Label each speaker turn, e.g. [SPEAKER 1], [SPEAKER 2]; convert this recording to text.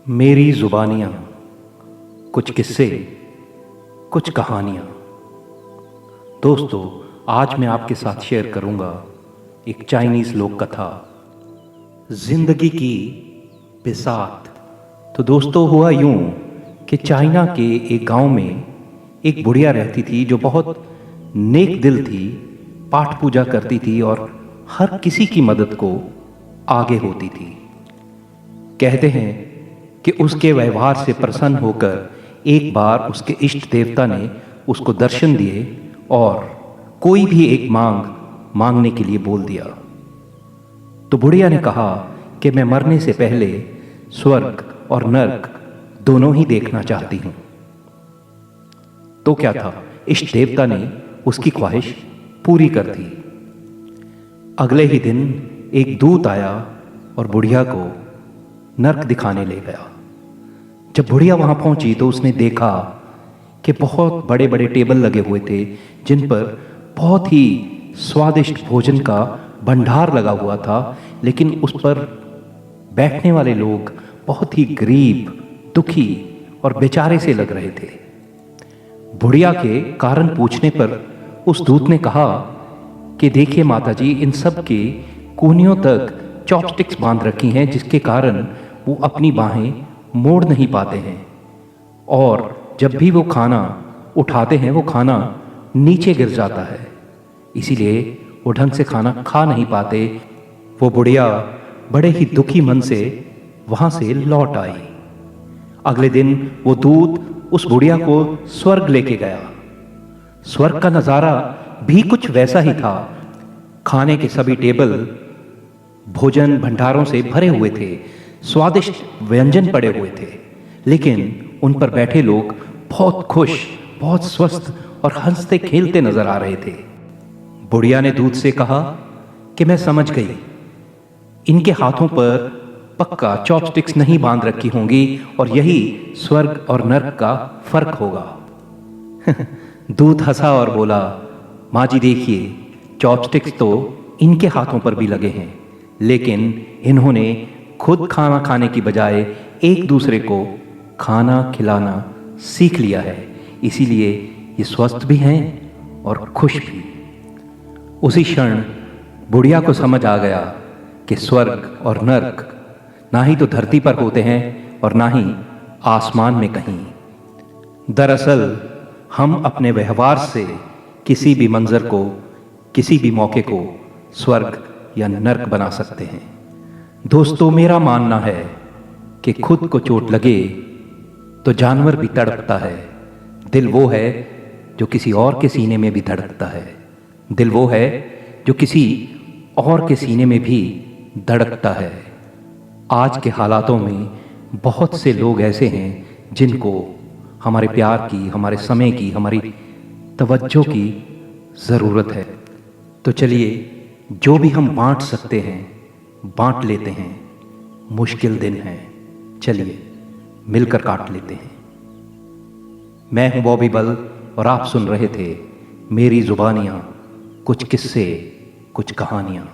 [SPEAKER 1] मेरी जुबानियाँ, कुछ किस्से, कुछ कहानियाँ। दोस्तों, आज मैं आपके साथ शेयर करूँगा एक चाइनीज़ लोक कथा, जिंदगी की बिसात। तो दोस्तों, हुआ यूं कि चाइना के एक गांव में एक बुढ़िया रहती थी जो बहुत नेक दिल थी, पाठ पूजा करती थी और हर किसी की मदद को आगे होती थी। कहते हैं कि उसके व्यवहार से प्रसन्न होकर एक बार उसके इष्ट देवता ने उसको दर्शन दिए और कोई भी एक मांग मांगने के लिए बोल दिया। तो बुढ़िया ने कहा कि मैं मरने से पहले स्वर्ग और नर्क दोनों ही देखना चाहती हूं। तो क्या था, इष्ट देवता ने उसकी ख्वाहिश पूरी कर दी। अगले ही दिन एक दूत आया और बुढ़िया को नर्क दिखाने ले गया। जब बुढ़िया वहां पहुंची तो उसने देखा कि बहुत बड़े बड़े टेबल लगे हुए थे जिन पर बहुत ही स्वादिष्ट भोजन का भंडार लगा हुआ था, लेकिन उस पर बैठने वाले लोग बहुत ही गरीब, दुखी और बेचारे से लग रहे थे। बुढ़िया के कारण पूछने पर उस दूत ने कहा कि देखिए माताजी, इन सब के कोहनियों तक चॉपस्टिक्स बांध रखी हैं, जिसके कारण वो अपनी बाहें मोड़ नहीं पाते हैं और जब भी वो खाना उठाते हैं वो खाना नीचे गिर जाता है, इसीलिए वो ढंग से खाना खा नहीं पाते। वो बुढ़िया बड़े ही दुखी मन से वहां से लौट आई। अगले दिन वो दूत उस बुढ़िया को स्वर्ग लेके गया। स्वर्ग का नजारा भी कुछ वैसा ही था। खाने के सभी टेबल भोजन भंडारों से भरे हुए थे, स्वादिष्ट व्यंजन पड़े हुए थे, लेकिन उन पर बैठे लोग बहुत खुश, बहुत स्वस्थ और हंसते खेलते नजर आ रहे थे। बुढ़िया ने दूत से कहा कि मैं समझ गई, इनके हाथों पर पक्का चॉपस्टिक्स नहीं बांध रखी होंगी और यही स्वर्ग और नर्क का फर्क होगा। दूत हंसा और बोला, माँ जी देखिए, चॉपस्टिक्स तो इनके हाथों पर भी लगे हैं, लेकिन इन्होंने खुद खाना खाने की बजाय एक दूसरे को खाना खिलाना सीख लिया है, इसीलिए ये स्वस्थ भी हैं और खुश भी। उसी क्षण बुढ़िया को समझ आ गया कि स्वर्ग और नर्क ना ही तो धरती पर होते हैं और ना ही आसमान में कहीं। दरअसल हम अपने व्यवहार से किसी भी मंजर को, किसी भी मौके को स्वर्ग या नर्क बना सकते हैं। दोस्तों, मेरा मानना है कि खुद को चोट लगे तो जानवर भी तड़पता है। दिल वो है जो किसी और के सीने में भी धड़कता है। दिल वो है जो किसी और के सीने में भी धड़कता है। आज के हालातों में बहुत से लोग ऐसे हैं जिनको हमारे प्यार की, हमारे समय की, हमारी तवज्जो की ज़रूरत है। तो चलिए, जो भी हम बांट सकते हैं बांट लेते हैं। मुश्किल दिन है, चलिए मिलकर काट लेते हैं। मैं हूं बॉबी बल और आप सुन रहे थे मेरी जुबानियां, कुछ किस्से, कुछ कहानियां।